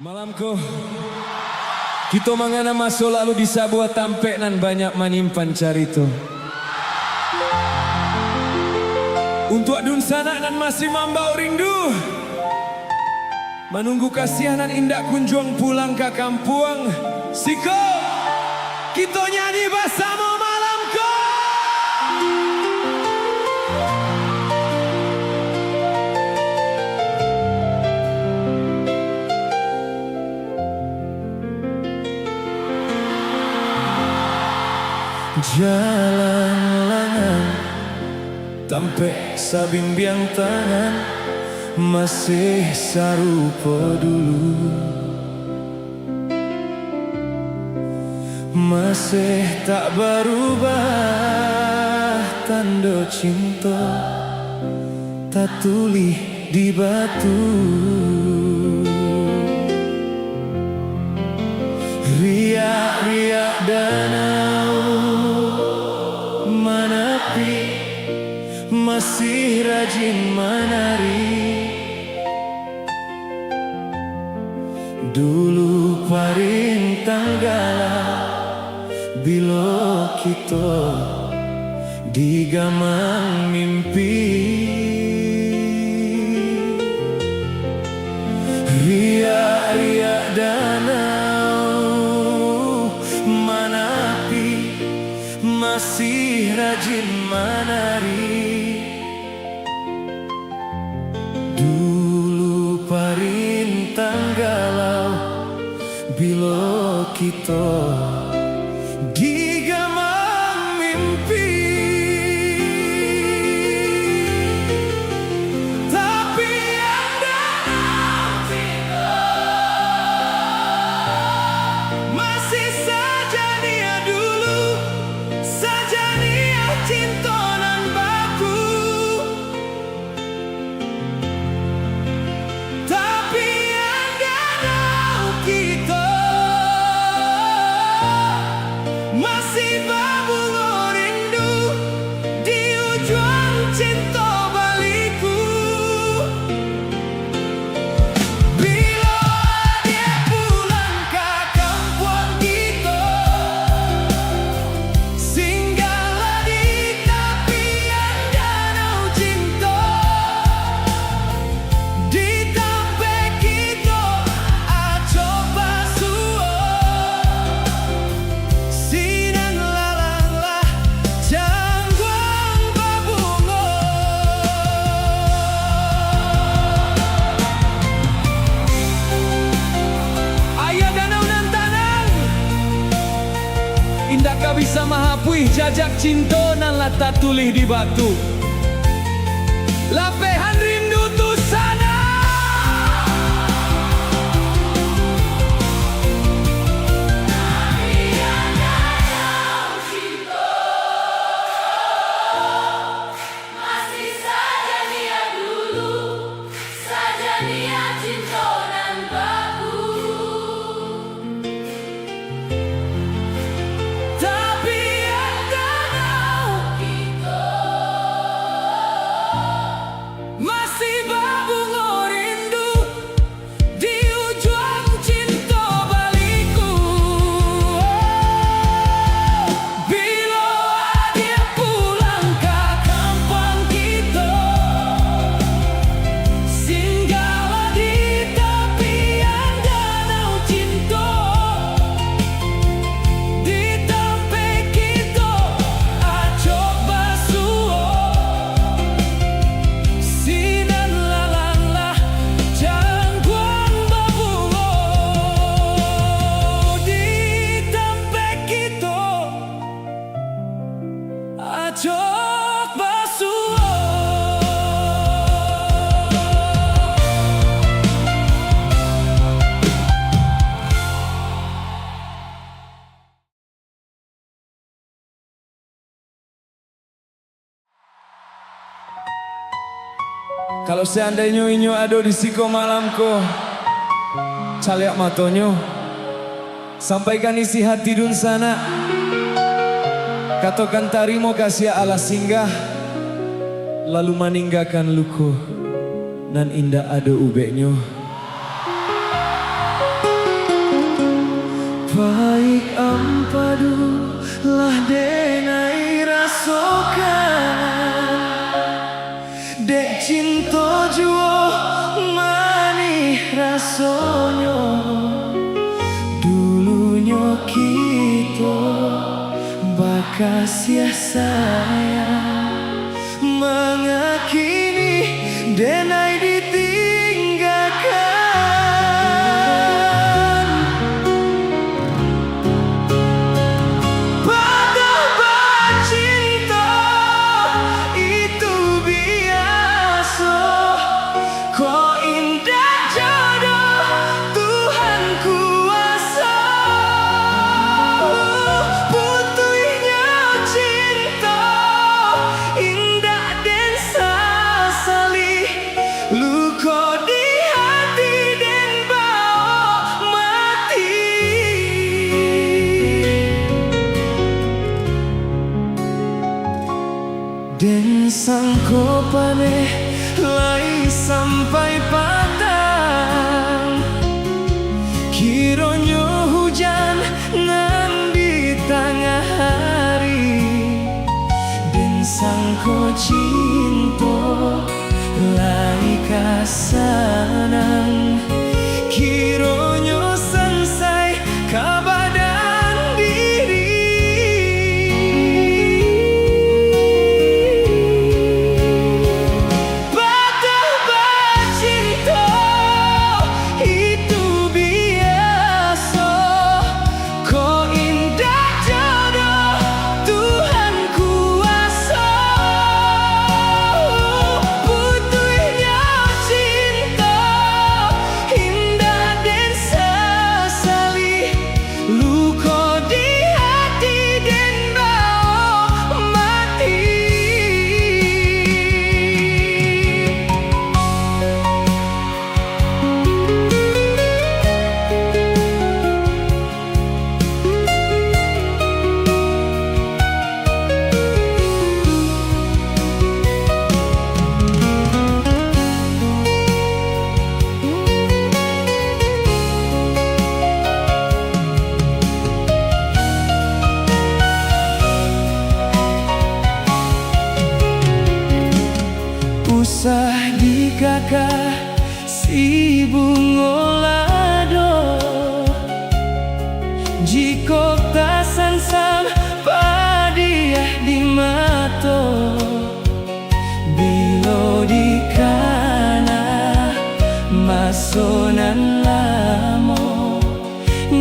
Malamku kita mangana masuk lalu di sebuah tampek nan banyak manimpan carito. Untuk adun sana nan masih mambau rindu, menunggu kasihanan indah kunjung pulang ke kampung. Siko kita nyanyi bersama malamku. Jalan lengan tampek sabimbiang tangan masih sarupa dulu, masih tak berubah tanda cinta tak tulis di batu. Riak-riak danau menepi masih rajin menari. Dulu paring tanggala bila kita digamang mimpi. Riak-riak danau menepi masih rajin menari. Dulu parintang galau bila kita digamang mimpi. Tapi yang dalam cinta masih saja dia dulu, saja dia cinta nan baku. Tapi yang dalam kita masih berbunga rindu di ujung cinta baliku. Bila dia pulang ke kampung kita, singgahlah di tepian danau cinta. Di tampek kita coba suo, sinan lalanglah jangguang berbunga. Ayah danau nan tanang indah kau bisa mahapui jajak cinta nan lata tulih di batu. Lapehan rindu tu sana. Masih saja dia dulu, saja dia cinta nan baku. Tapi yang danau Kita masih berbunga rindu di ujung cinta baliku. Bila dia pulang ke kampung kita, singgahlah di tepian danau cinta. Di tampek kita coba suo, sinan lalanglah jangguang berbunga. Di tampek kita coba suo. Kalau seandainya inyo ada di siko malamku, caliak matonyo, sampaikan isi hati dun sana. Katakan tarimo kasih ala singgah, lalu meninggalkan luku nan indah ada ubeknya. Balik ampadu lah denai rasokan dek cinta juo manih rasonyo dulunya kita bakas ya sayang mengakini denai ditinggalkan padahal cinta itu biasa kok indah jodoh Tuhan kuasa butuhnya cinta indah dan sasali luka di hati dan bawa mati dan sangko paneh lai sampai patang kironyo hujan nan di tengah hari dan sangko cinta lai kasanang kironyo selesai kabadan diri padahal cinta itu biasa kok indah jodoh Tuhan kuasa butuhnya cinta indah dan sesali luka di hati dan bawa mati usah dikakak si bungolado jika tak sansam padiah di mato bilo di kana masonan lamo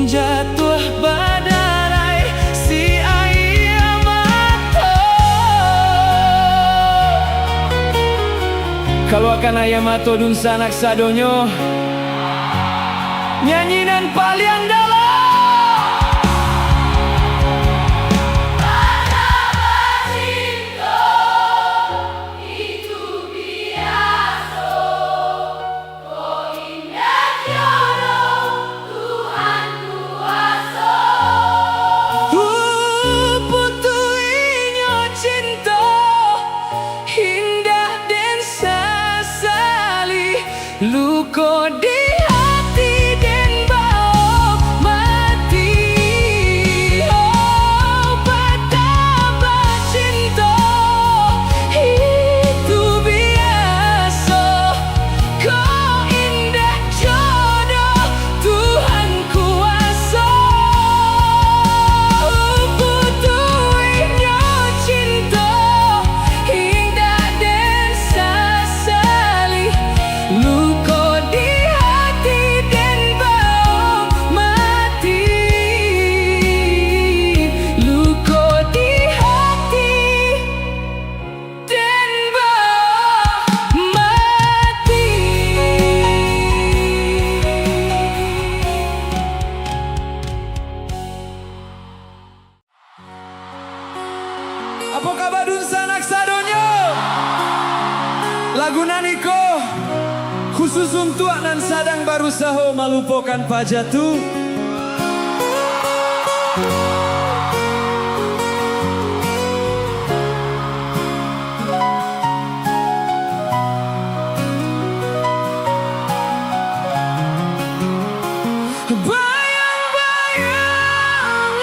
jatuh badarai si ayam mato kalau akan ayam mato dun sanak sadonyo nyanyinan palian dalam padahal cinta itu biasa kok indah jodoh Tuhan kuasa butuhnya cinta indah dan sesali luka di hati dan bawa mati oh padahal cinta itu biasa kok indah jodoh Tuhan kuasa butuhnya cinta indah dan sesali luka di hati dan bawa mati luka di hati dan bawa mati. Apa kabar dun sanak sadonyo lagu naniko khusus untuk nan sadang barusaha melupakan pajatu bayang-bayang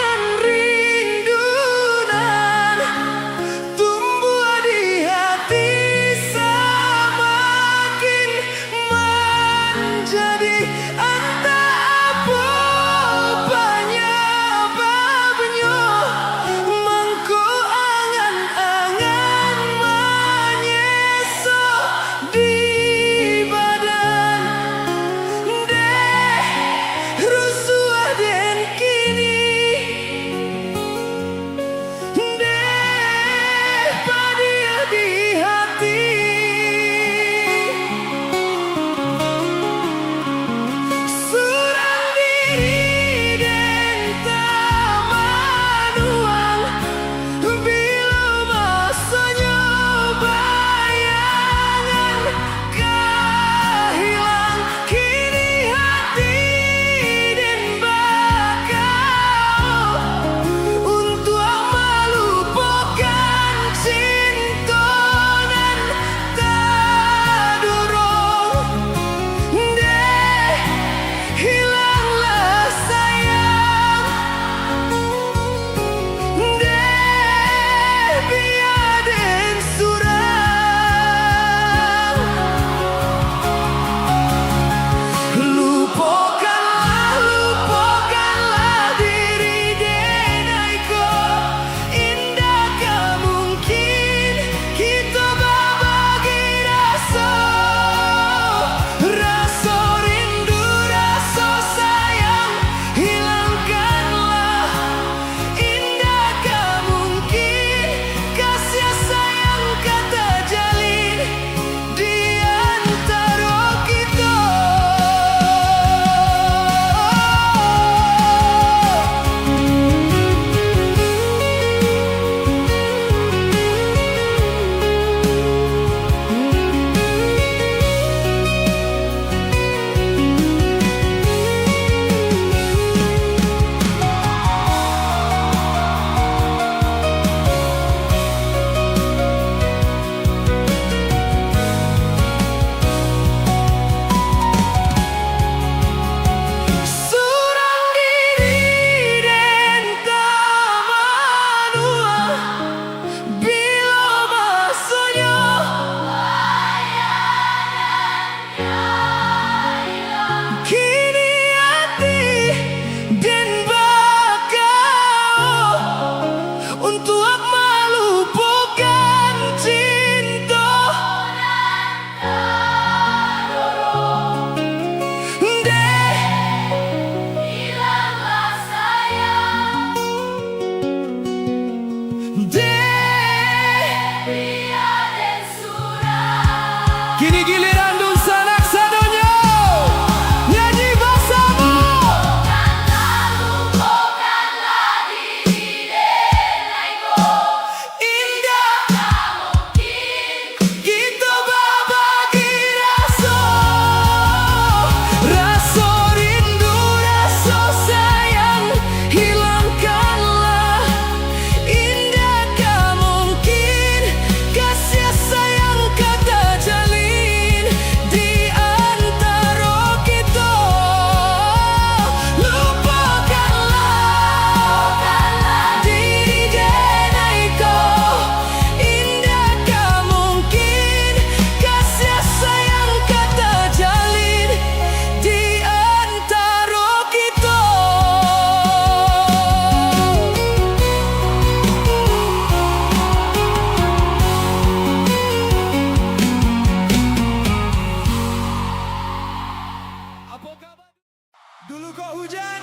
Dulu kok hujan,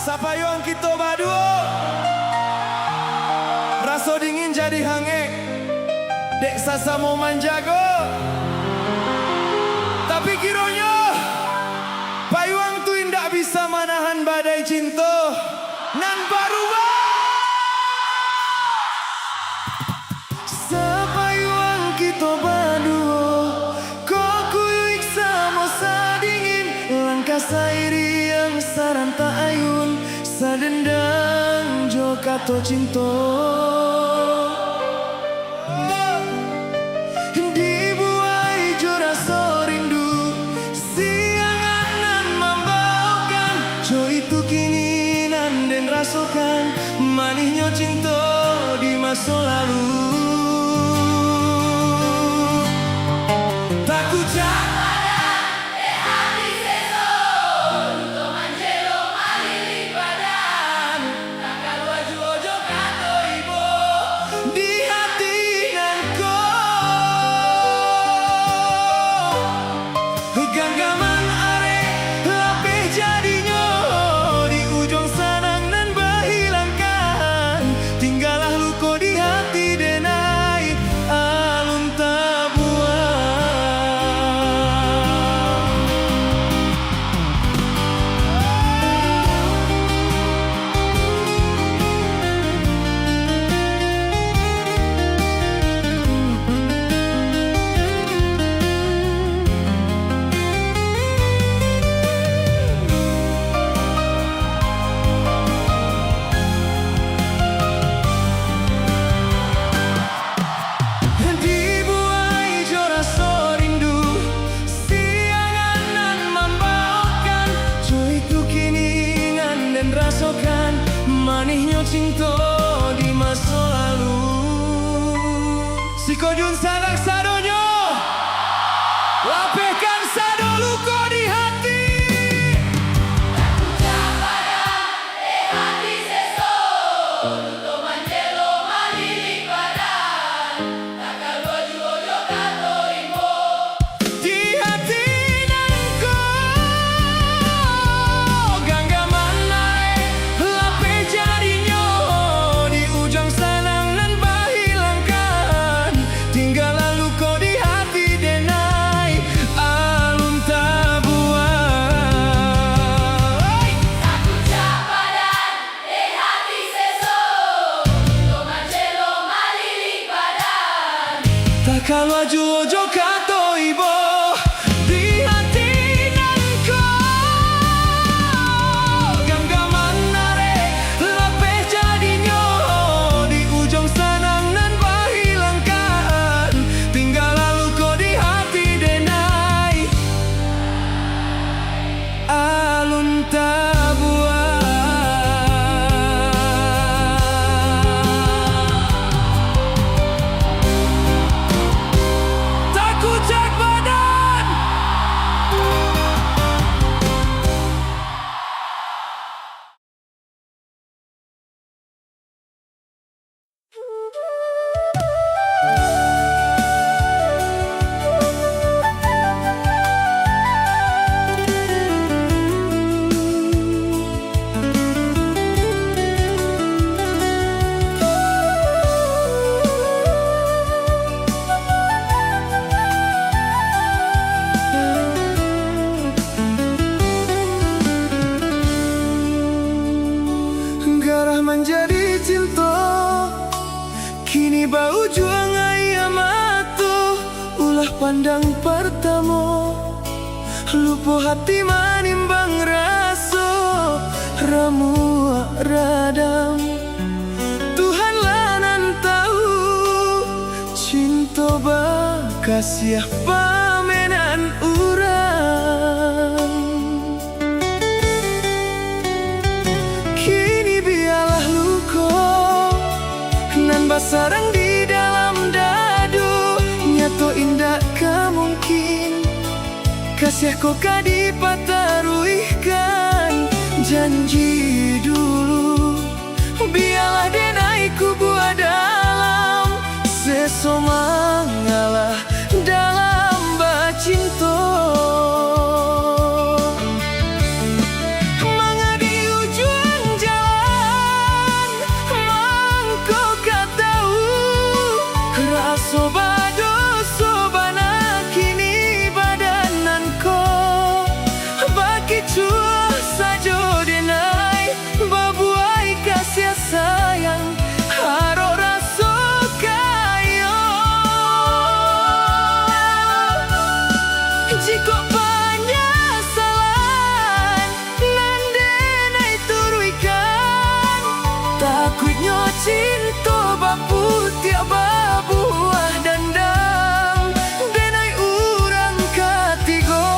sapayong kita baduo, raso dingin jadi hangek, dek sasa mau manjago. Tapi kironyo, payuang tu indak bisa manahan badai cinta, nan baruba. Sapayuang kita baduo, kok kuyuik sama sadingin, langkah sairi yang saranta ayun, sadendang jo kato cinta. Dibuai jo rasa rindu, siangan membawakan, jo itu keinginan dan rasakan, manisnya cinta di masa lalu. Tak ucap genggaman are lapeh jadinya, di ujung sanang nan berhilangkan, tinggallah luka di hati denai alun tabuan. Manisnya cinta di masa lalu. Si kojun sanak sadonyo, lapehkan sado luka di hati. Tak padam hati seso, untuk manjelo malilik badan, takkan baju ojo kato imo. Di hati nangko, genggaman are lapeh jadinya, di ujung sanang nan berhilangkan, tinggallah luka di hati denai alun tabuan. Tak ucap padan hati seso, untuk manjelo malilik badan. Takkan maju ojo kato ibo, di hati nangko, genggaman are lapeh jadinya, di ujung sanang nan berhilangkan, tinggallah luka di hati denai alun tabuan. Tak ucap badan. Garah menjadi cinta, kini bau juang ayam atuh, ulah pandang pertama, lupa hati manimbang rasa, ramu radam. Tuhanlah nan tahu, cinta bakasih pamenan urang. Kini biarlah luka nan basarang di dalam dadu, nyato indah kemungkin kasih kau dipataruihkan. Janji dulu biarlah denai ku buat dalam, sesoma ngalah dalam bacinta. cinta bapu tiap buah dandang denai urang katigo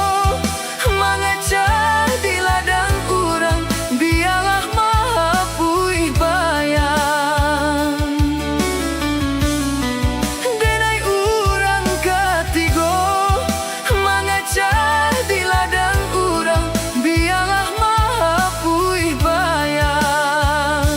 mangacah di ladang urang biarlah mapui bayang denai urang katigo mangacah di ladang urang biarlah mapui bayang.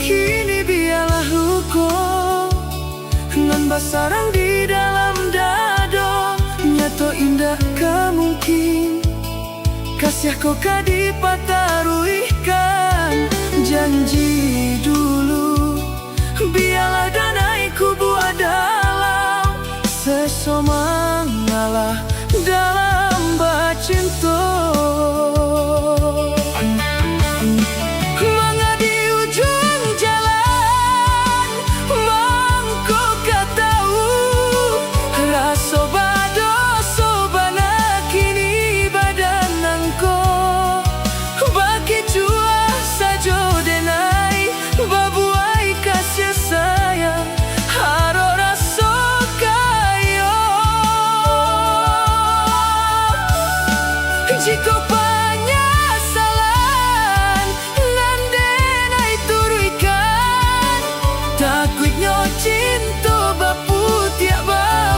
Kini biarlah luko nambah sarang di dalam dado nyato indah kemungkin kasih kau dipataruikan janji dulu biarlah danaiku buat dalam sesoma ngalah dalam bacinto. Mangga di ujung jalan mangko katau raso bado sobana kini badan nangko baki jua sajo denai babuai kasih sayang haro raso kayo jika penyesalan nandenai turuikan takutnya cinta bapu tiap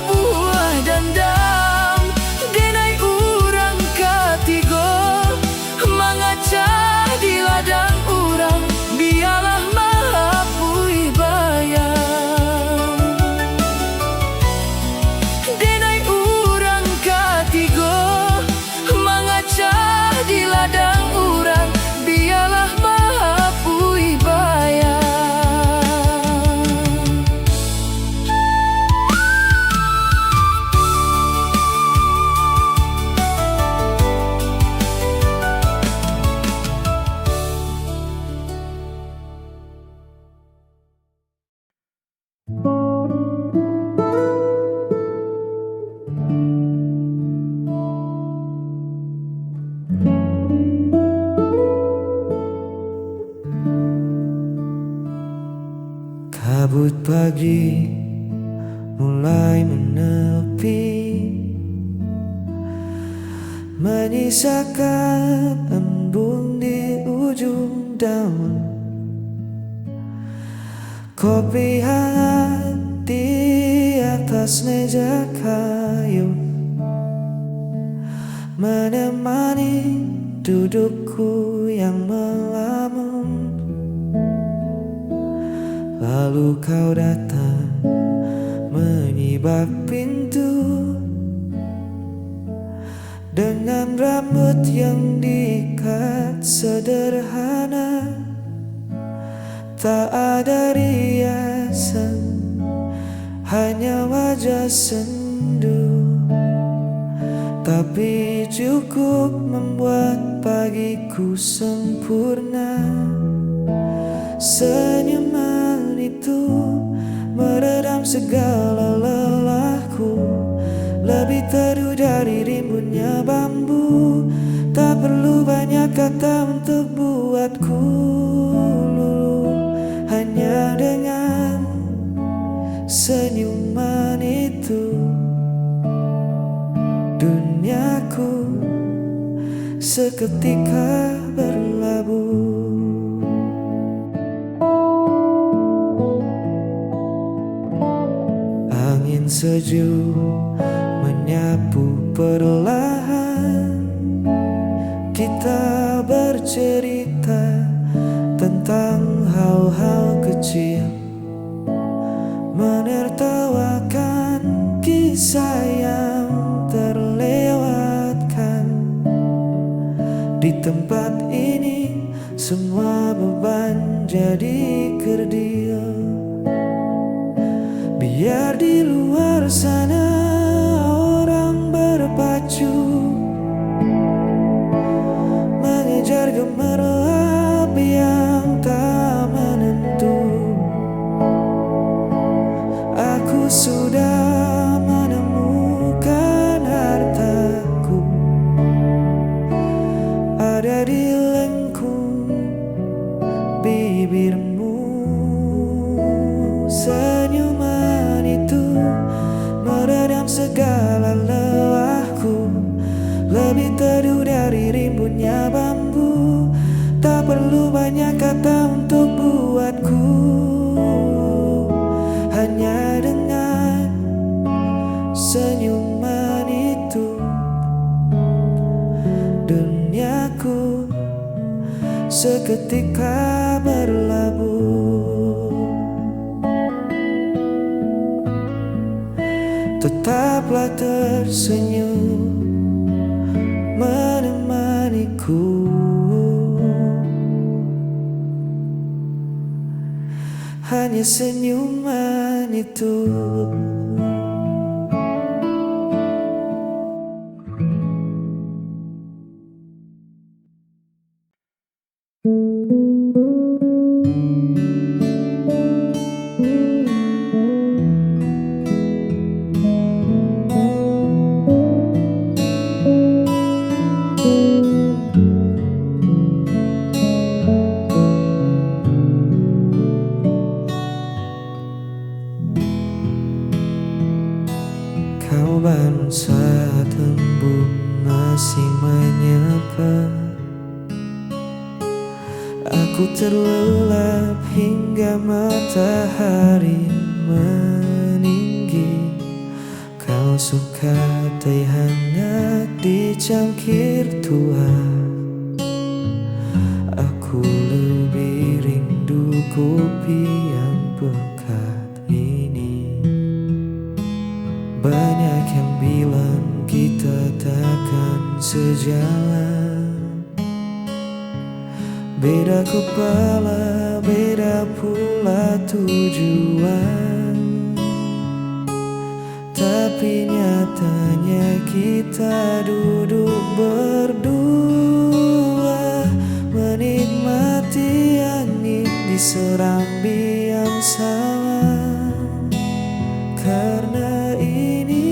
buah dandang denai urang katigo mangacah di ladang urang biarlah mapui bayang denai urang katigo mangacah di ladang urang biarlah mapui bayang. Kabut pagi mulai menepi menyisakan embun di ujung daun kopi hangat di atas meja kayu menemani dudukku yang melamun. Lalu kau datang menyibak pintu dengan rambut yang diikat sederhana, tak ada riasan, hanya wajah sendu, tapi cukup membuat pagiku sempurna. Senyuman itu meredam segala lelahku, lebih teduh dari rimbunnya bambu. Tak perlu banyak kata untuk buatku luluh, hanya dengan senyuman itu duniaku seketika berlabuh. Angin sejuk menyapu perlahan, kita bercerita tentang hal-hal kecil, menertawakan kisah yang terlewatkan. Di tempat ini semua beban jadi kerdil. Biar di luar sana orang berpacu mengejar gemerlap yang tak menentu. Aku sudah menemukan hartaku, ada di lengkung bibirmu. Senyuman itu meredam segala lelahku, lebih teduh dari rimbunnya bambu. Tak perlu banyak kata untuk buatku, hanya dengan senyuman itu duniaku seketika berlabuh. Tetaplah tersenyum menemaniku, hanya senyuman itu. Kau bangun saat embun masih menyapa. Aku terlelap hingga matahari meninggi. Kau suka teh hangat dicangkir tua. Aku lebih rindu kopi yang pekat ini. Banyak yang bilang kita takkan sejalan, beda kepala, beda pula tujuan. Tapi nyatanya kita duduk berdua, menikmati angin di serambi yang sama. Karena ini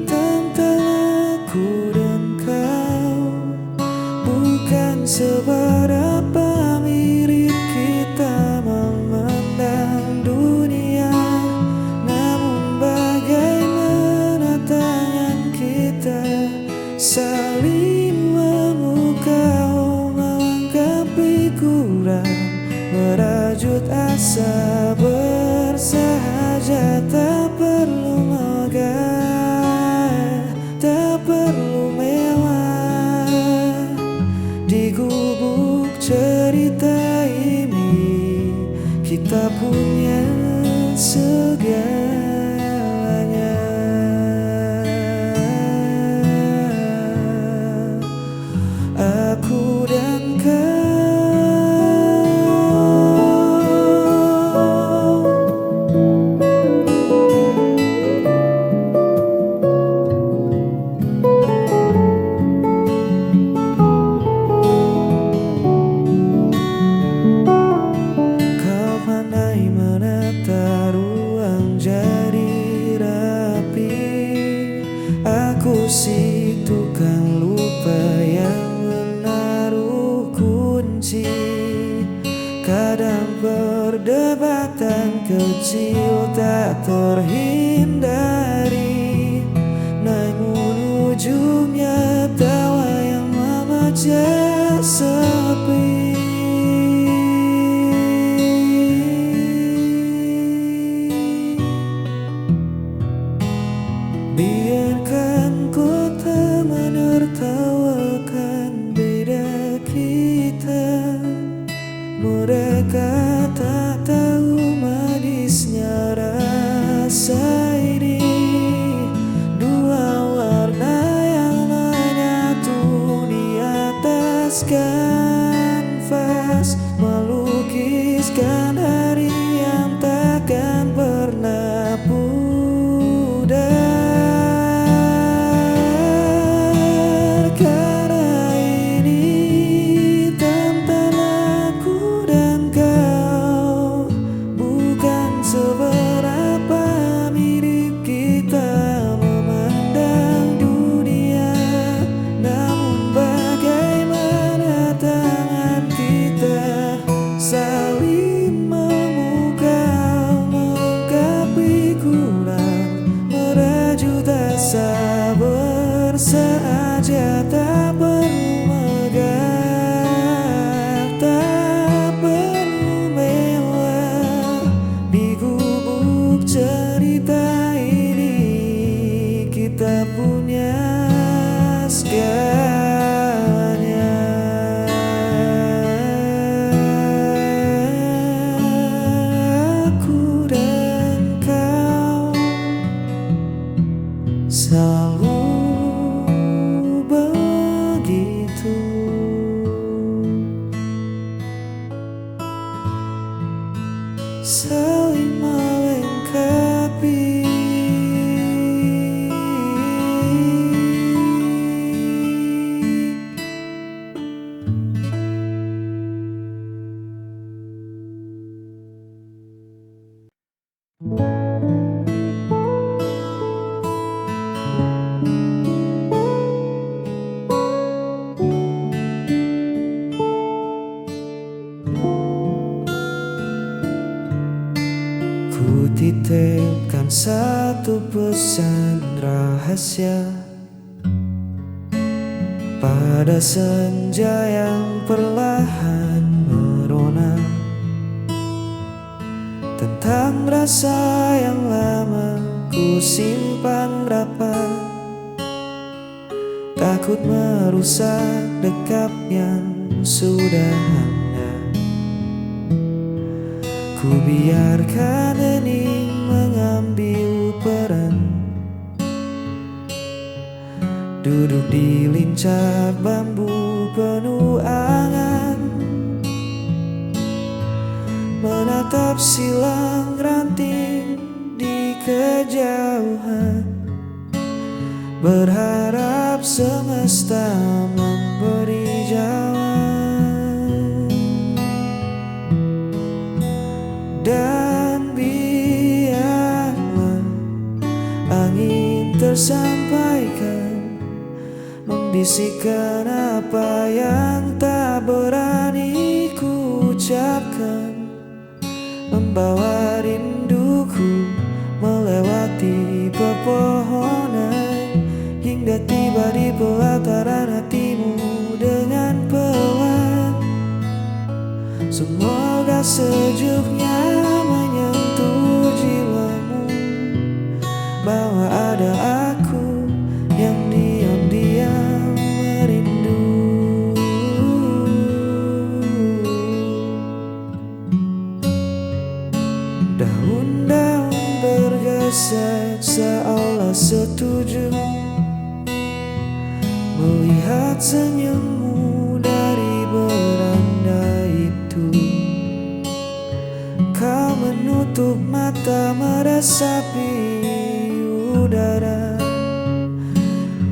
tentang aku dan kau, bukan seberapa mirip kita memandang dunia, namun bagaimana tangan kita saling memukau, melengkapi kurang, merajut asa bersahaja. Tak perlu megah, tak perlu mewah, di gubuk cerita ini kita punya segalanya. Aku dan kau. Aku si tukang lupa yang menaruh kunci. Kadang perdebatan kecil tak terhindari, namun ujungnya tawa yang memecah sepi. Biarkan kota menertawakan beda kita. Mereka tak tahu manisnya rasa ini. Dua warna yang menyatu di atas kanvas. canvas, melukiskan hari yang takkan pernah pudar. Karena ini tentang aku dan kau, bukan seberapa mirip kita memandang dunia, namun bagaimana tangan kita saling memukau, melengkapi kurang, merajut asa bersaja. Tak perlu megah, tak perlu mewah, di gubuk cerita ini kita punya segalanya. Aku dan kau selalu begitu, saling melengkapi. Ku titipkan satu pesan rahasia pada senja yang perlahan merona, tentang rasa yang lama ku simpan rapat, takut merusak dekap yang sudah ada. Ku biarkan hening mengambil peran, duduk di lincah bambu penuh angan, menatap silang ranting di kejauhan, berharap semesta memberi jawaban. Dan biarlah angin tersampaikan, membisikkan apa yang tak berani ku ucapkan, membawa rinduku melewati pepohonan, hingga tiba di pelataran hatimu dengan pelan. Semoga sejuknya menyentuh jiwamu, bahwa ada aku yang diam-diam merindu. Daun-daun bergeser seolah setuju melihat senyummu dari beranda itu. Kau menutup mata meresapi udara,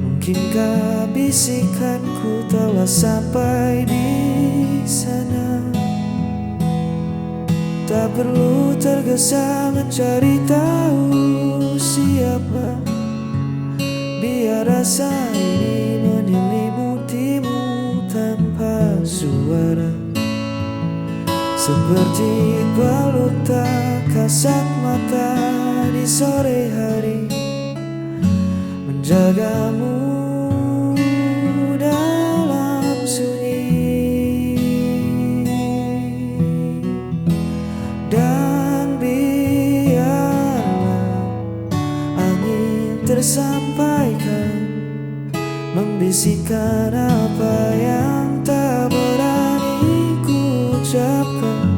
mungkinkah bisikanku telah sampai di sana? Tak perlu tergesa mencari tahu siapa, biar rasa ini menyelimutimu tanpa suara. Seperti balut tak kasat mata di sore hari, menjagamu dalam sunyi. Dan biarlah angin tersampaikan, membisikkan apa yang tak berani ku ucapkan,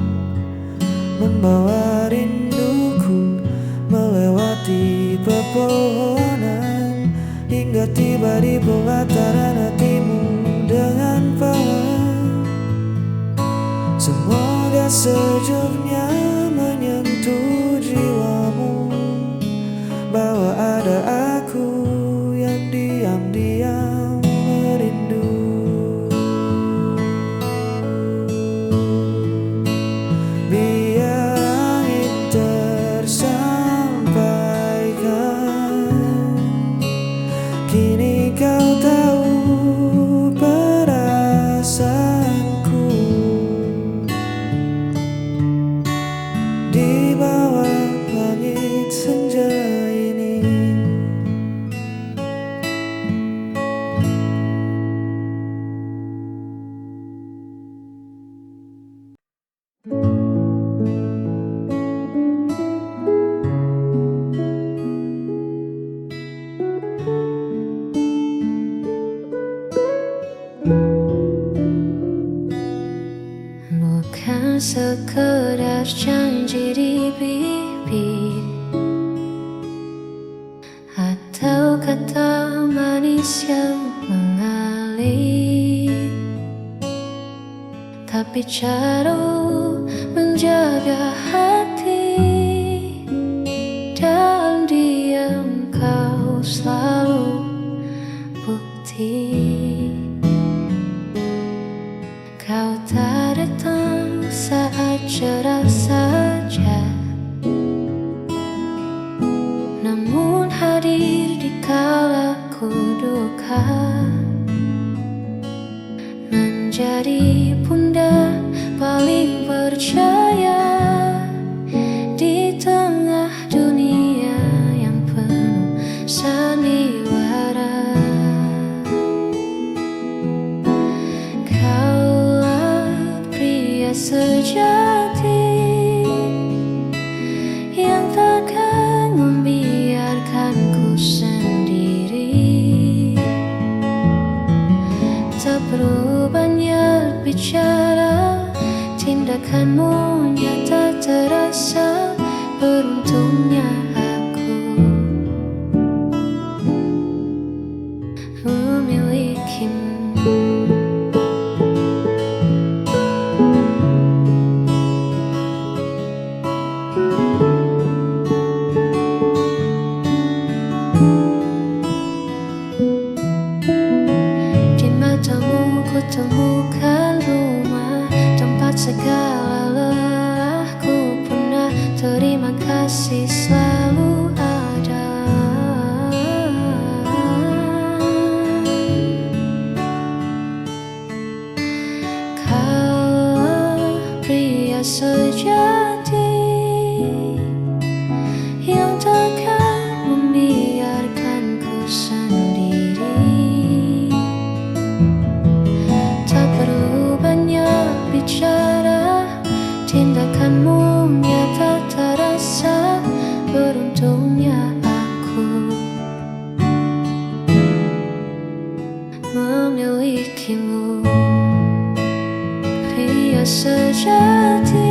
membawa rinduku melewati pepohonan, hingga tiba di pelataran hatimu dengan pelan. Bukan sekedar janji di bibir atau kata manis yang mengalir, tapi cara menjaga hati dalam diam kau selalu bukti. Kau tak datang saat cerah saja, namun hadir di kala ku duka, menjadi bunda paling percaya di tengah dunia yang penuh sandiwara. Sejati yang takkan membiarkanku sendiri. Tak perlu banyak bicara, tindakanmu nyata terasa. Beruntungnya aku memilikimu. Ku temukan rumah, tempat segala lelahku punah. Terima kasih selalu ada. Kau pria sejati yang takkan membiarkanku sendiri. Bicara, tindakanmu nyata terasa. Beruntungnya aku memilikimu, pria sejati.